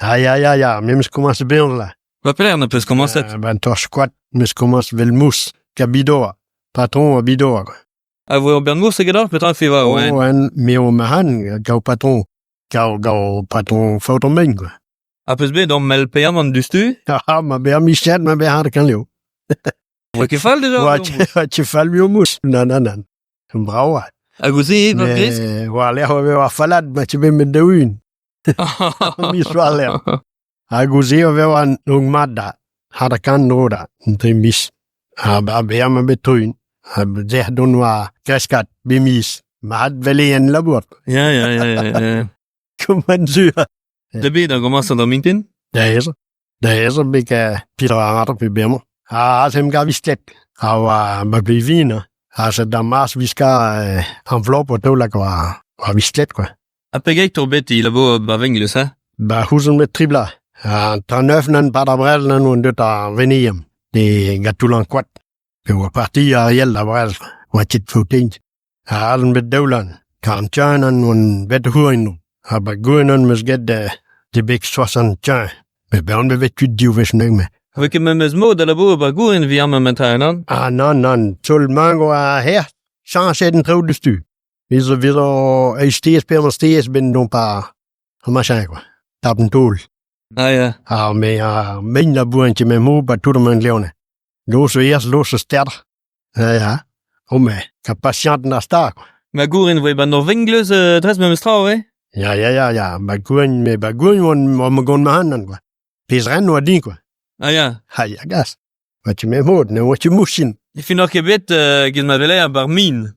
Ja, men vi commence bien là. Hvad piller na peus komanset? Ben, toi, squat, mais commence vel mousse, kabidor, patron, abidor, quoi. A vo bern mous egedor, petra fiva oen. Oh, mais on mahan, gau patron, gau patron, fautomeng, quoi. A peus bet om mel peamant du stu? Ah, ma bea Michel, ma bea har kan leo. Oe ke fall deja? Wat je fall mi o mousse, nan. Bravo. A gouzi, va gris? Voilà, on va falad, ma tu ben de une. Mi soalé. A gouzi o va un ung madda. Har kan noda, trimis. A bea ma betruin. A zeh donwa kaskat bimis. Ma had vele en labor. Ja. Comment tu? De bet a komanset ar mintin? Da er beka pirater pe bemo. A sem gavistet. A wa blivina. Altså, der mars, vi skal enveloppe og dårlig og vi slet, quoi. A pegeit tor bet I labo ba vengles, ha? Ba husen med tribla. Der nøfnen på der brællen nu, det der veniem. Det gatulan quat. Det var partier og hjælp der brællen. Var tit fotint. Har den med dårlen. Kan tjørnen og ved huren nu. Har bare gået med skæt det bæk sådan tjørn. Men børn vil ved tydt divvæsning med. Har vi med små der labo ba guren vi amma mentainen? Non. Tul mango her. Change den trouwde stu. Vi så videre i stes ben non par. Machin quoi. Tappen tol. Ja. Men men la buantje med mo ba tout man leone. Låse stærk. Ja. Med kan patienten der stark. Ma guren vi ba no vengles tres med straw, eh? Ja. Baguren om gon med handen quoi. Pis ren nu din quoi. Ja. Ja, gas. Wat je met mod, ne wat je moesin. I fin nok bet giz ma vele bar min.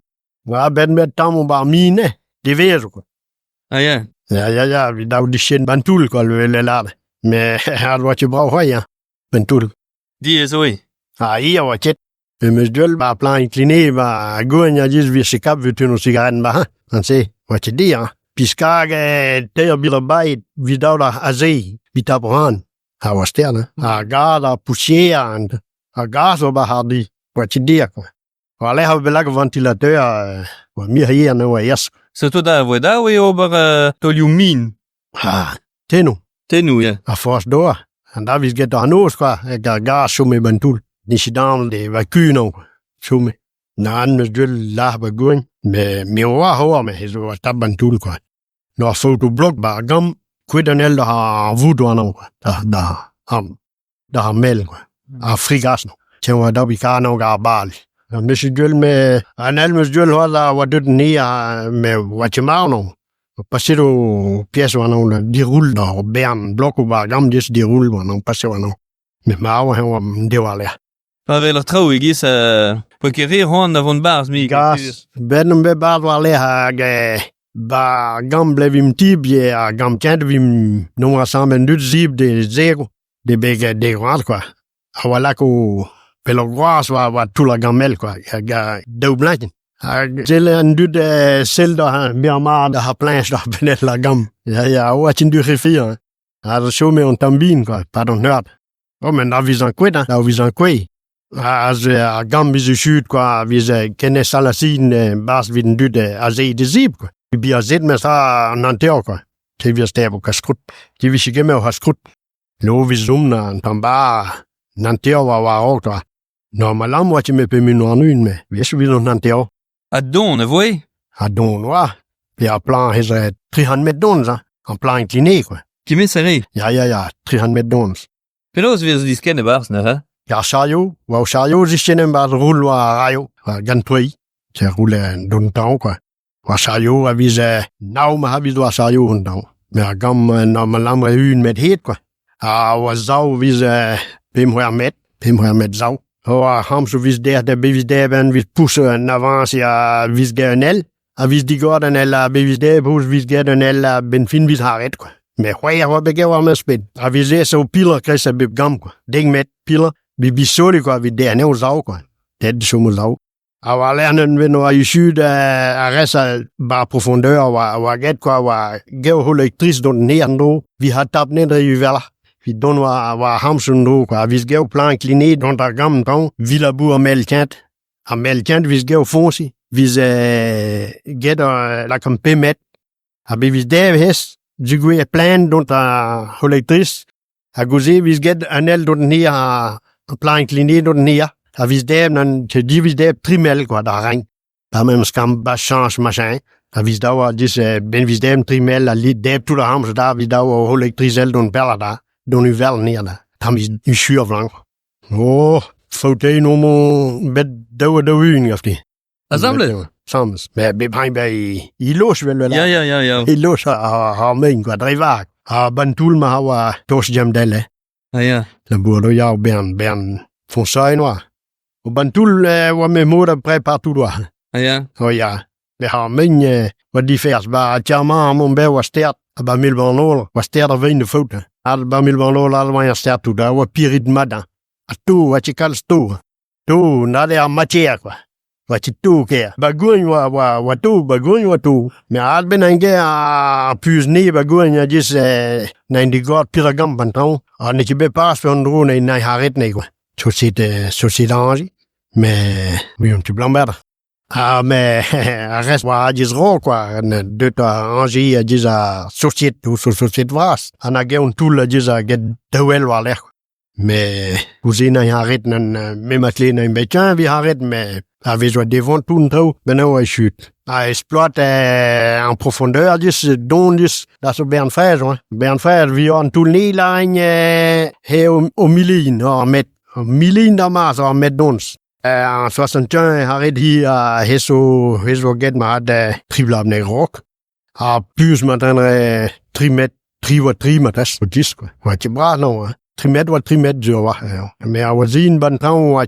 Ja, ben met tam bar mine. Det ved du quoi. Ja. Ja, vi dav de sjen bantul quoi le lade. Men har wat je brauch ja. Bantul. Di so i. Hier wat je. Men dul ba plan incliné ba goen ja dis vi se kap vi tuno cigaretten ba. Han se wat je dia. Piskage der biler bay vi dav der azei. Vi tabran. Har var sterne. Har garder pusherende. Har gaser bare har de. Wat je dia quoi. Og alle har belag ventilateur. Og mere her nu er yes. Så to der hvor der vi over to min. Tenu. Ja. A fors door. En daar vi get der nos quoi. Gas so med bantul. Nisidam det var kyno. Sume. Nan med dul la bagun. Med var hår med så var der bantul quoi. Når fotoblok bare gam. Kvidanel der har vudoano. Der har mel quoi. Afrikas nu. Tjener der vi kan nok arbal. Med dul med anel med dul holder var det nær med Guatemala. Passero pieso ano de rulle og bern blokko bare gam de rulle var no passero no. Med maver han var det var der. Hvad vil der tro I gis på kerir hånd af von bars mi gas. Bedem be bar var der ba gam blev im tibie a gam kent vi no sammen nyt zib de zero. De begge de rat quoi. Awala ko pelo gras var tula gamel quoi. Ja do blanken. Zelle en dud sel der Myanmar der har planche der benet la gam. Ja, wat in du refir. Der så med en tambin quoi, pardon hørt. Men der vi så quit, der vi så quit. Altså gam vi så shoot quoi, vi så kende salasin bas vi den dud azé de zib quoi. Vi bliver set med så nanter quoi. Til vi står på kaskrut. De vi skal med have skrut. Nu vi zoomner en tamba nanter var også der. Når man lam var til med på min ornyn med. Hvis vi nu nanter. Adon, voi? Adon, ouais. Puis à plan, c'est 300 mètres d'onde, ça. En plan incliné, quoi. Qui met serré? Ja, 300 mètres d'onde. Pelos vi de skenne bars, ne, ha? Ja, chariot. Wow, chariot, si c'est un bar roule ou à rayo. Gantouille. C'est roule d'un temps, quoi. Wa chariot, avise, nau, ma avise wa chariot un temps. Mais à gamme, non, ma lamre une mètre hit, quoi. Wa zau, vise, 500 mètres zau. Og ham så hvis der bevis der hvis pusse en avance ja hvis gernel og hvis de går den eller bevis der på hvis gernel eller benfin hvis har ret quoi men højre var begæver med spil og hvis det så piller krisen bib gam quoi ding med piller vi så det quoi vi der nu zau quoi det så må zau og lærnen ved når I syd af resa bare profondeur var get quoi var gæv hul elektris den ned nu vi har tabt ned i vel vi don var hamsun do quoi vis geu plan incliné dans ta gamme temps vilabour melkant vis geu fonsi vis get la comme pemet a vis der hes Zugwe plein dont a électrice. A gauze vis get un el dont ni a plan incliné dont ni a. A vis deb nan te divis deb trimel quoi da rein. Da même scam bas change machin. A vis da wa dis ben vis deb trimel a lit deb tout la hams da vis da wa électricel dont bella da. Dont u vel neer da. Tam is u sur blanc. Oh, fauteuil no mon bed da wun gafti. Azamle? Sams. Mais behind by i los wel wel. Ja. I los ha mein quoi drivaak. Ha bantul ma ha tos jam delle. Ja. La bourdo ja bern fonsain wa. O bantul wa me moda pre partout wa. Ja. Oh ja. We ha mein wat divers ba tjama mon be was stert ba milbanol was stert er de fouten. Al ba milbanol al wa stert tu da wa pirit madan. A tu wat je kal sto. Tu na de a matière quoi. Wat je tu ke. Bagoin wa tu bagoin wa tu. Me al benange a plus ni bagoin ja dis na indi god piragam bantan. A ne be pas on dro na haret ne quoi. Société ange. Mais oui un petit blanc merde. Ah, mais reste wa dis ro quoi. De ta ange a dis a société vras. Ana ge on tout la dis a get de wel wa l'air. Mais vous na haret nan même atlet na betjan vi haret mais avec joie devant tout trop ben ouais chute à exploite en profondeur dis don dis là sur Bernfrère vi on tout ni ligne et au million en mètre million de masse en mètre d'once en 61 arrête hi à heso get ma de triblab ne rock à plus m'entendre trimètre trimatas dis quoi ouais tu bras non trimètre je vois mais à wazin bantan ouais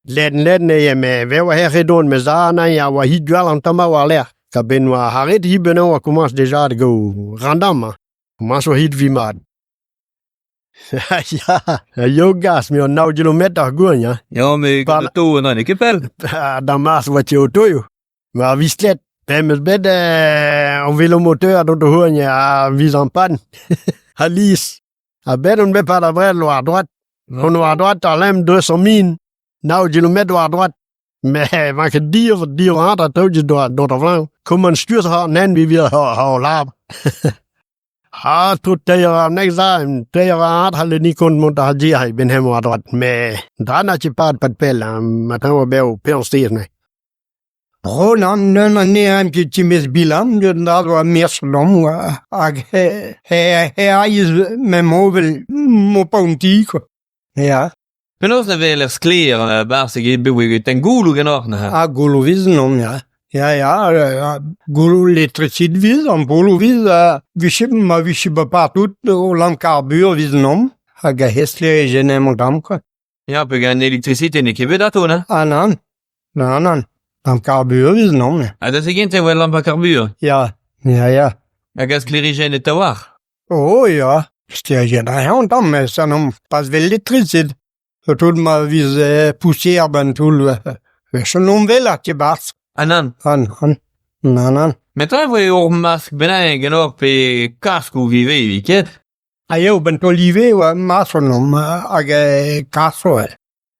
Len me vewa heredon me zana ya wa hidwal antama wa ler. Ka benwa haret hi beno wa commence déjà de go random. Commence wa hid vimad. Ja, yo gas me on nou kilometer go ja. Ja, me to na ne kepel. Damas wat je toyo. Maar vislet Pemes bed on vélomoteur dans le hogne à vis en panne. À Lys. À bed on met pas la vraie à droite. On à droite à l'âme 200 000. Nou, je met à droite. Mais, man kan dire andre togjes door de vrouw. Kom man stuurt haar nen wie weer haar lab. Ah, tot tegen niks aan. Tegen haar had niet kon moeten hadden. Ik ben helemaal aan droite. Maar, dan had je paard pat pel. Maar dan was bij pel steeds. Roland, nee, een keertje misbilan. Dat was meer slom. Hij is mijn mobil. Mijn pontiek. Ja. Penos na vel skler bar se ge bewe ten gulu genor na. Ah, gulu vizen om, ja. Ja, gulu elektriciteit vis, om gulu vis, vi shibba partout, lam carbure vizen om. Ha gehestle gene montam, quoi. Ja, pe gan elektricite ne kebe dato na. Ah, non. Lam carbure vizen om, ja. A da se gente wel lampa carbure. Ja. A gas klerigene tawar. Oh, ja. Stia gene om, men san om pas vel elektriciteit. Så tog man vis poussière tout så non vel at je bars. Anan. Han. Men tra voi ormask benai genor pe casco vive viket. Ayo bentolive wa masonom ag caso.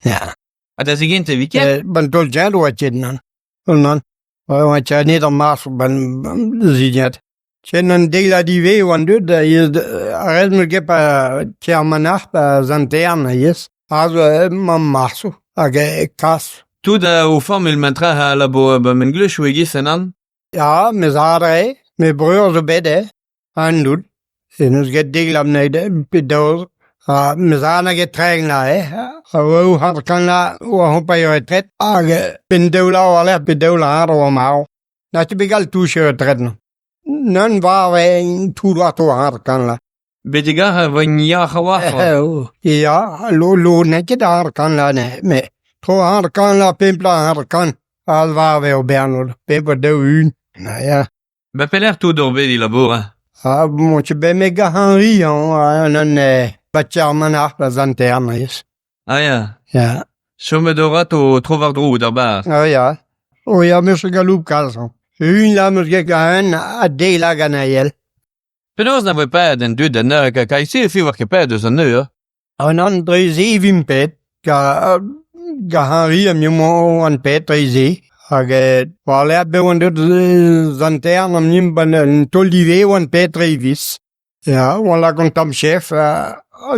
Ja. A da se gente viket. Bentol jado wa chennan. Non. Wa chani da mas ben ziget. Chennan dela dive wandud is resme ge pa chairmanach zanterne yes. Also, man maso, kas. Tu da o formel mantra ha labo mengleou shwegi senan? Ja, me zadre, me breur zo bede, handud. Sinus get diglam neide, bedoz. Me zana get tregna, Wo kan la, hopa jo retret. Ben deula o ale, bedoula haro o mao. Dat je begal touche retretna. Non var we tu to har kan la. Bediga van ja gewacht. Ja, lo netje daar kan la ne. Me tro har kan la pimpla har kan. Al waar we op Bernard. Pimper de un. Nou ja. Be peler tu dorbe di labora. Moet je bij me Henri en een batjarman af la zanterne is. Ah ja. Ja. Zo me dorato trovardro daarbij. Oh ja, monsieur Galoup kalson. Un la monsieur gahen a de la ganayel. Penos na voi pa den du den ka kai se fi war kapad de son neur. An an dreze vimpet ga Henri am mo an pet dreze. Voilà be on de zanterne am nim ban tolive on pet revis. Ja, voilà qu'on tam chef,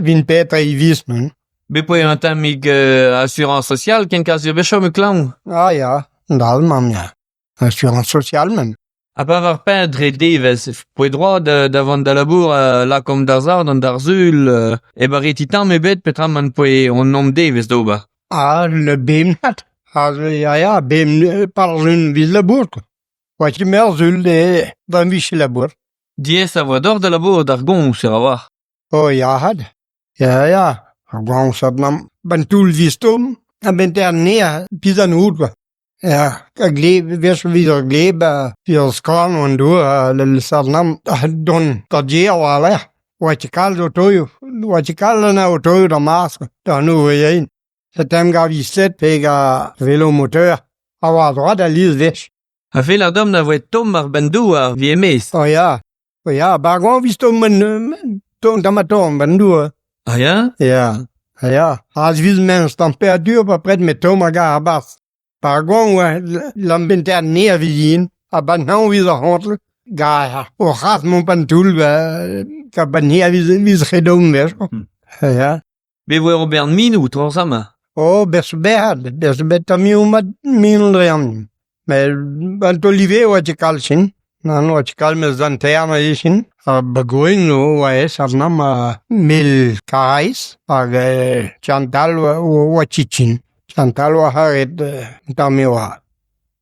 vin petra I vis, non? Be po an tamig assurance sociale ken kas yo bechom me klaou. Ah, ja, dal, mam, ja. Assurance sociale, men. A pa var pa dre devez, po e droit davant da labour la kom d'Arzard an d'Arzul, e bar etitam e bet petra man po e on nom devez d'ober. Ah, le bem net. Also, ja, bem par un vis labour, quoi. Wat je merzul dan vis labour. Dies a voa d'or da labour d'Argon ser a war. Oh, ja, had. Ja. Gewoon zat nam bantul vis tom, en bent er neer, pis an hoed, quoi. Ja, ik leef, wees weer gleeb, via skan en door, le zat nam, don, dat je al hè. Wat je kal zo toyo, wat je kal nou toyo da maas, daar nu weer heen. Zet hem gav je zet, pega velomoteur, awa droit da lies weg. A fe la dom na voe tom mar bandou ar vie mes. Oh ja, maar gewoon vis tom tom damatom, bandoe. Ah ja? Ja. Als vis mens temperatuur pa pret met tom aga abas. Par gewoon lam bent er neer vizien, a ban nou vis a hontel, ga o gaat mon pantoul, ka ban neer vis gedom weg. Ja. Be voe Robert Minou, tro sama. Oh, best tamio mat minelream. Maar bant olive wat je kalsin. Nou, wat je kal met zanterne isin. Begoin no, wat nam mil karais. Chantal wat chichin. Chantal wa haret tamio ha.